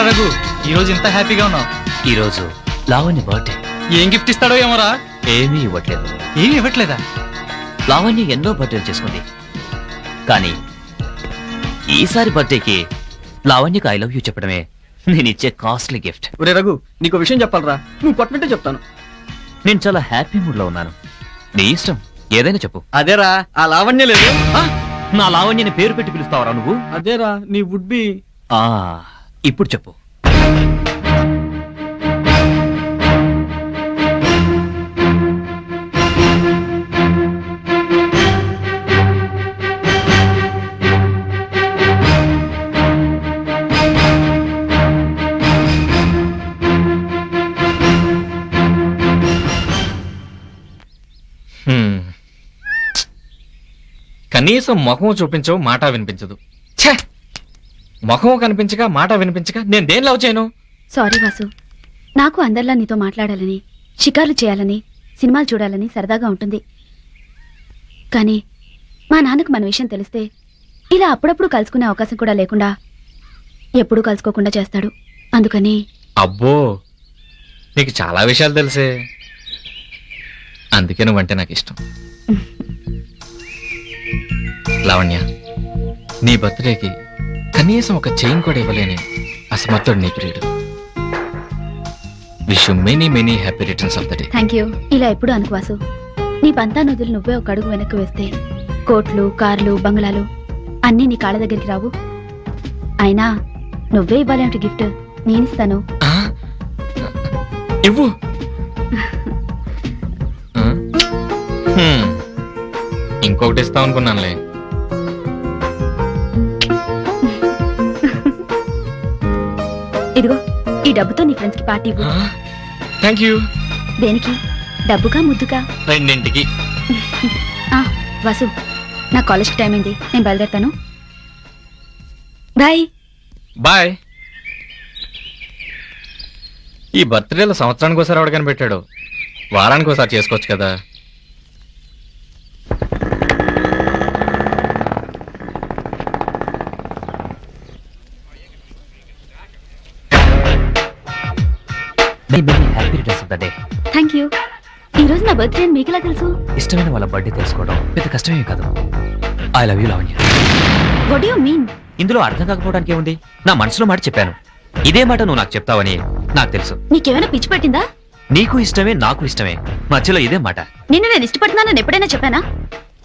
ఏంట్రా రఘు ఈ రోజు ఇంత హ్యాపీగా ఉన్నావు? ఈ రోజు లావణ్య బర్త్డే. ఏం గిఫ్ట్ ఇస్తాడో ఏమోరా. ఏమీ ఇవ్వట్లేదు. ఏమి ఇవ్వట్లేదా? లావణ్య ఎన్నో బర్త్డేలు చేసుకుంది, కానీ ఈసారి బర్త్డేకి లావణ్యకు ఐ లవ్ యూ చెప్పడమే నేను ఇచ్చే కాస్ట్లీ గిఫ్ట్. ఒరే రఘు, నీకు విషయం చెప్పాలరా, నువ్వు కొట్టమంటే చెప్తాను. నేను చాలా హ్యాపీ మూడ్ లో ఉన్నాను. నీ ఇష్టం, ఏదైనా చెప్పు. అదేరా, ఆ లావణ్య లేదు. నా లావణ్యని పేరు పెట్టి పిలుస్తావరా నువ్వు? అదేరా, నీ వుడ్ బి. ఇప్పుడు చెప్పు. కనీసం ముఖం చూపించవు, మాట వినిపించదు. ఛే, ముఖం కనిపించక మాట వినిపించక నేను దేని లవ్ చేయను? సారీ వాసు, నాకు అందరిలా నీతో మాట్లాడాలని, షికార్లు చేయాలని, సినిమాలు చూడాలని సరదాగా ఉంటుంది. కానీ మా నాన్నకు మన విషయం తెలిస్తే ఇలా అప్పుడప్పుడు కలుసుకునే అవకాశం కూడా లేకుండా ఎప్పుడూ కలుసుకోకుండా చేస్తాడు. అందుకని. అబ్బో, నీకు చాలా విషయాలు తెలిసే. అందుకే నువ్వంటే నాకు ఇష్టం. లావణ్య, నీ బర్త్డేకి కనీసం ఒక చైన్ కూడా ఇవ్వలేని అసమర్థుడు నీ ప్రియుడు. Wish you many many happy returns of the day. Thank you. ఇలా ఎప్పుడు అనుకు వాసు. నీ పంతా నదులు నువ్వే ఒక అడుగు వెనక్కి వేస్తే కోట్లు, కార్లు, బంగ్లాలు అన్నీ నీ కాళ్ళ దగ్గరికి రావు. అయినా నువ్వే ఇవ్వాలంటే గిఫ్ట్ నేనిస్తాను. ఇవ్వు. ఇంకొకటి ఇస్తావు అనుకున్నానులే. ఇదిగో, ఈ డబ్బుతో నీ ఫ్రెండ్స్ కి పార్టీ ఇవ్వు. Thank you. దేనికి? డబ్బుగా ముద్దుగా? రెండింటికి. వాసు, నా కాలేజ్కి టైం అయింది, నేను బయలుదేరుతాను. బాయ్. బాయ్. ఈ బర్త్డేలో సంవత్సరానికి ఒకసారి ఎవరికైనా పెట్టాడు, వారానికి ఒకసారి చేసుకోవచ్చు కదా. Happy returns of the day. Thank you. ఈ రోజు నా బర్త్డే అని మీకెలా తెలుసు? ఇష్టమైన వాళ్ళ బర్త్డే తెలుసుకోవడం పెద్ద కష్టమే కాదు. I love you Lavanya. What do you mean? ఇందులో అర్థం కాకపోవడానికి ఏముంది? నా మనసులో మాట చెప్పాను. ఇదే మాట నువ్వు నాకు చెప్తావని నాకు తెలుసు. నీకేమైనా పిచ్చి పట్టిందా? నీకు ఇష్టమే, నాకు ఇష్టమే, మధ్యలో ఇదే మాట. నిన్ను నేను ఇష్టపడుతున్నానని ఎప్పుడైనా చెప్పానా?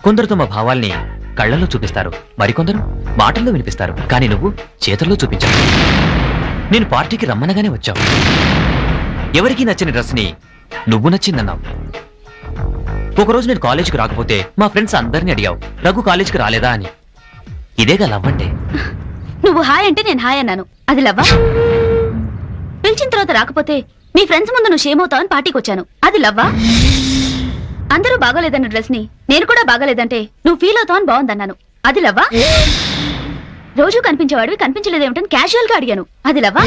కొందరు తమ భావాల్ని కళ్ళల్లో చూపిస్తారు, మరికొందరు మాటల్లో వినిపిస్తారు, కానీ నువ్వు చేతుల్లో చూపించావు. నేను పార్టీకి రమ్మనగానే వచ్చావు. ఎవరికి నచ్చని డ్రెస్ ని నువ్వు నచ్చిందన్నావు. ఒకరోజు నేను కాలేజీకి రాకపోతే మా ఫ్రెండ్స్ అందరినీ అడిగావు, రఘు కాలేజీకి రాలేదా అని. ఇదేగా లవ్ అంటే. నువ్వు హాయ్ అంటే నేను హాయ్ అన్నాను, అది లవ్వా? పిలిచిన తర్వాత రాకపోతే మీ ఫ్రెండ్స్ ముందు నువ్వు షేమ్ అవుతావని పార్టీకి వచ్చాను, అది లవ్వా? అందరూ బాగోలేదన్న డ్రెస్ ని నేను కూడా బాగోలేదంటే నువ్వు ఫీల్ అవుతావని బాగుందన్నాను, అది లవ్వా? రోజు కనిపించేవాడివి కనిపించలేదేమిటని క్యాజువల్ గా అడిగాను, అది లవ్వా?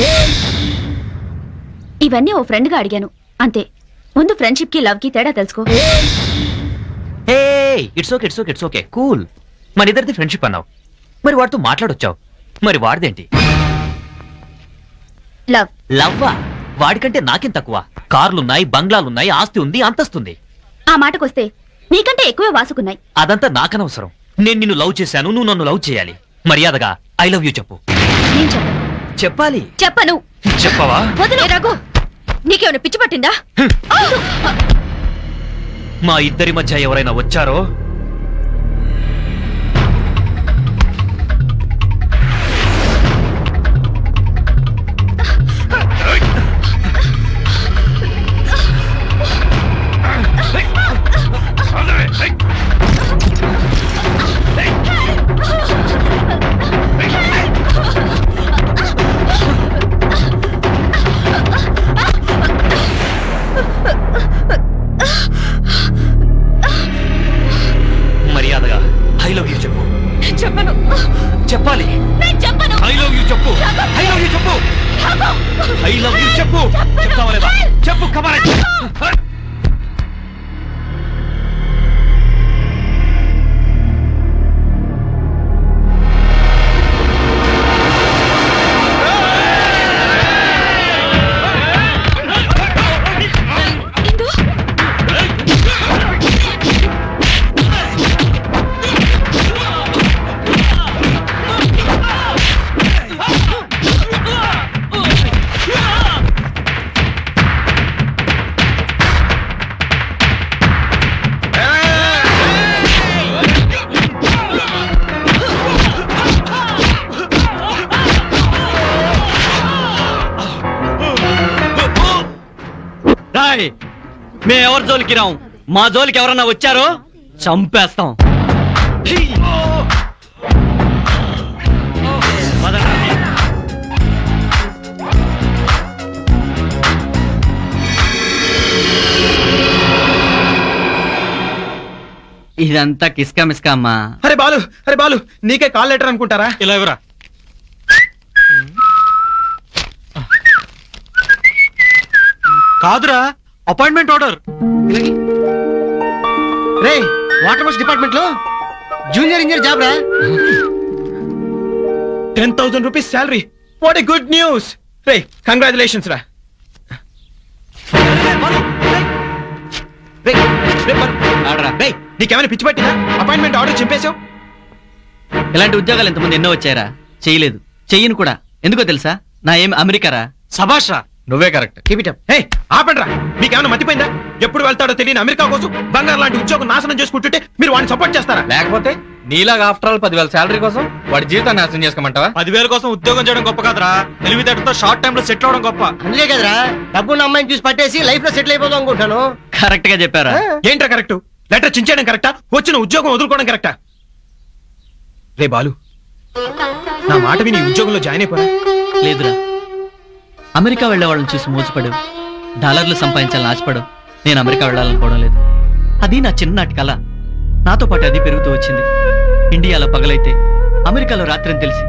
ఇవన్నీ ఓ ఫ్రెండ్ గా అడిగాను, అంతే. ముందు ఫ్రెండ్షిప్ కి లవ్ కి తేడా తెలుసుకో. It's okay, it's okay, it's okay, cool. మన ఇద్దరిది ఫ్రెండ్షిప్ అన్నావు, మరి వాడితో మాట్లాడొచ్చావు, మరి వాడిదేంటి? లవ్. లవ్వా? వాడికంటే నాకేం తక్కువ? కార్లున్నాయి, బంగ్లాలున్నాయి, ఆస్తి ఉంది, అంతస్తుంది. ఆ మాటకొస్తే నీకంటే ఎక్కువే వాసుకున్నాయి. అదంతా నాకనవసరం. నేను నిన్ను లవ్ చేశాను, నువ్వు నన్ను లవ్ చేయాలి. మర్యాదగా ఐ లవ్ యూ చెప్పు. నేను చెప్పను. చెప్పాలి. చెప్పను. చెప్పవా? వదిలే రఘు, నీకేమైనా పిచ్చి పట్టిందా? మా ఇద్దరి మధ్య ఎవరైనా వచ్చారో మర్యాదగా ఐ లవ్ యూ చెప్పు. చెప్పను. చెప్పాలి. చెప్పను. ఐ లవ్ యూ చెప్పు. ఐ లవ్ యూ చెప్పు. ఐ లవ్ యూ చెప్పు. చెప్తావా లేదా? చెప్పు. కమాన్. హాయ్ మేము ఎవరి జోలికి రాం, మా జోలికి ఎవరన్నా వచ్చారో చంపేస్తాం. పదండి. ఇదంతా కిస్కా మిస్కా అమ్మా. అరే బాలు నీకే కాల్ లెటర్ అనుకుంటారా? ఇలా ఎవరా? కాదురా, అపాయింట్మెంట్ ఆర్డర్. రే వాటర్ వర్క్స్ డిపార్ట్మెంట్ లో జూనియర్ ఇంజనీర్ జాబ్ రా. 10,000 rupees salary. What a good news. రే కంగ్రాచులేషన్స్ రా. నీకేమైనా పిచ్చి పట్టినా? అపాయింట్మెంట్ ఆర్డర్ చెప్పేశావు. ఇలాంటి ఉద్యోగాలు ఎంతమంది ఎన్నో వచ్చారా, చేయలేదు, చెయ్యను కూడా. ఎందుకో తెలుసా, నా ఏం అమెరికారా. సభాష్ రా, నువ్వే కరెక్ట్. హే ఆపండ్రా, మీకేమైనా మతిపోయిందా? ఎప్పుడు వెళ్తాడో తెలియని అమెరికా కోసం బంగారు లాంటి ఉద్యోగం నాశనం చేసుకుంటుంటే మీరు వాడిని సపోర్ట్ చేస్తారా? లేకపోతే నీలాగా ఆఫ్టర్ ఆల్ 10,000 శాలరీ కోసం వాడి జీవితాన్ని నాశనం చేసుకోమంటావా? 10,000 కోసం ఉద్యోగం చేయడం గొప్ప కాదురా, తెలివితేటతో షార్ట్ టైం లో సెటిల్ అవడం గొప్ప. అందుకే కదరా డబ్బున్న అమ్మాయిని చూసి పట్టేసి లైఫ్ లో సెటిల్ అయిపోదాం అనుకుంటాను. కరెక్ట్ గా చెప్పారా? ఏంట్రా కరెక్ట్? లెటర్ చించేయడం కరెక్టా? వచ్చిన ఉద్యోగం వదులుకోవడం కరెక్టా? రే బాలు, నా మాట విని ఈ ఉద్యోగంలో జాయిన్ అయిపోరా. లేదురా, అమెరికా వెళ్లే వాళ్ళని చూసి మోసపడు, డాలర్లు సంపాదించాలని ఆశపడు. నేను అమెరికా వెళ్ళాలనుకోవడం లేదు. అది నా చిన్ననాటి కళ. నాతో పాటు అది పెరుగుతూ వచ్చింది. ఇండియాలో పగలైతే అమెరికాలో రాత్రి అని తెలిసి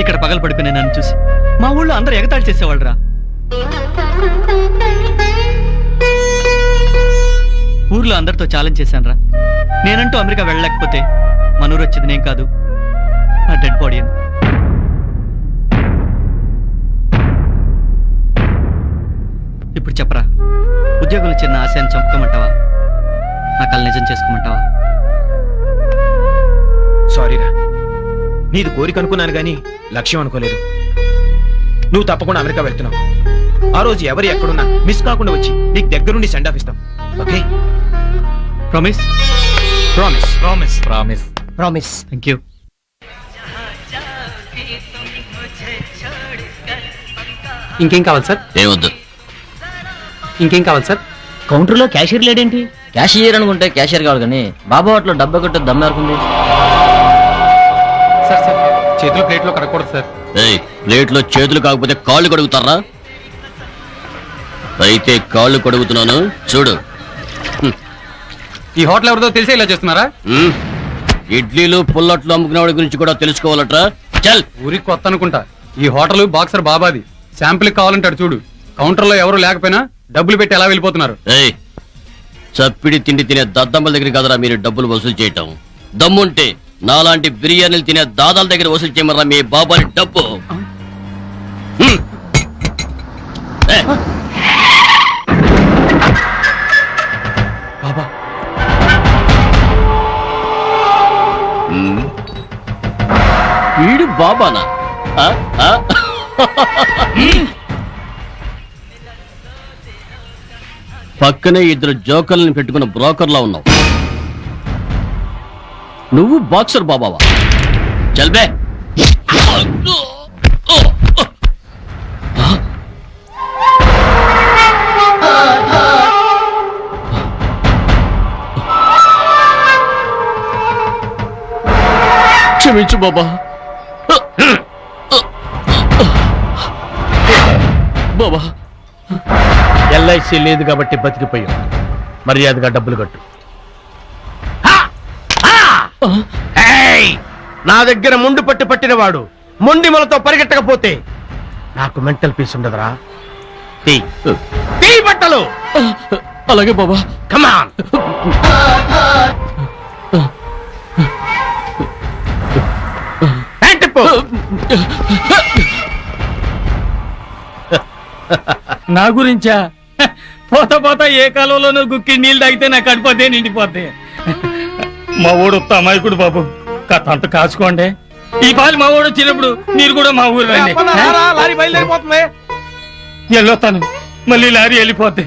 ఇక్కడ పగలు పడిపోయిన నన్ను చూసి మా ఊళ్ళో అందరూ ఎగతాళి చేసేవాళ్ళరా. ఊర్లో అందరితో ఛాలెంజ్ చేశాను రా. నేనంటూ అమెరికా వెళ్ళలేకపోతే మనూరు వచ్చేది నేను కాదు, నా డెడ్ బాడీ అని. ఇప్పుడు చెప్పరా, ఉద్యోగులు చిన్న ఆశయాన్ని చంపుకోమంటావా, నా కళ నిజం చేసుకోమంటావా? సారీరా, నీది కోరిక అనుకున్నాను గానీ లక్ష్యం అనుకోలేదు. నువ్వు తప్పకుండా అమెరికా వెళ్తున్నావు. ఆ రోజు ఎవరు ఎక్కడున్నా మిస్ కాకుండా వచ్చి నీకు దగ్గరుండి సెండ్ ఆఫ్ ఇస్తాం. Okay? Promise? Promise. Promise. Promise. Promise. Thank you. ఇంకేం కావాలి సార్? ఏమొద్దు. ఇంకేం కావాలి సార్? కౌంటర్ లో క్యాషియర్ లేడేంటి? క్యాషియర్ అనుకుంటే క్యాషియర్ కావాలి కానీ బాబా హోటల్లో డబ్బా కొట్టే దమ్మ ఎవరుకుంది? సార్ సార్ చేతులు ప్లేట్లో కడగకూడదు సార్. ప్లేట్లో చేతులు కాకపోతే కాళ్ళు కడుగుతారా? అయితే కాళ్ళు కడుగుతున్నాను చూడు. ఈ హోటల్ ఎవరిదో తెలిసే ఇలా చేస్తున్నారా? ఇడ్లీలు పుల్లట్లు అమ్ముకునేవాడి గురించి కూడా తెలుసుకోవాలట్రా. చల్. ఊరికి కొత్త అనుకుంటా. ఈ హోటల్ బాక్సర్ బాబాది. శాంపిల్ కావాలంటాడు చూడు. కౌంటర్ లో ఎవరు లేకపోయినా డబ్బులు పెట్టి ఎలా వెళ్ళిపోతున్నారు. చప్పిడి తిండి తినే దద్దమ్మల దగ్గర కదరా మీరు డబ్బులు వసూలు చేయటం. దమ్ముంటే నాలాంటి బిర్యానీలు తినే దాదాల దగ్గర వసూలు చేయమరా మీ బాబాని డబ్బు. బాబా వీడు బాబానా? పక్కనే ఇద్దరు జోకర్లను పెట్టుకున్న బ్రోకర్లా ఉన్నావు. నువ్వు బాక్సర్ బాబావా? చల్బే. క్షమించు బాబా. బాబా, ఎల్ఐసి లేదు కాబట్టి బతికిపోయాం. మర్యాదగా డబ్బులు కట్టు. నా దగ్గర ముండు పట్టు పట్టినవాడు మొండి మొలతో పరిగెట్టకపోతే నాకు మెంటల్ పీస్ ఉండదురా. తీ బట్టలు. అలాగే బాబా. కమాన్. నా గురించా? పోతా పోతా ఏ కాలంలోనూ గుక్కి నీళ్ళు తాగితే నాకు కడిపోతే నిండిపోతే. మా ఊడు అమాయకుడు బాబు, కథ అంత కాచుకోండి. ఈ పాలు మా ఊడు వచ్చినప్పుడు మీరు కూడా మా ఊరు రండి. లారీ బయలుదేరిపోతుంది. వెళ్ళొస్తాను, మళ్ళీ లారీ వెళ్ళిపోతే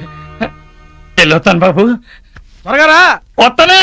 వెళ్ళొస్తాను బాబు. త్వరగా రా. వస్తానా?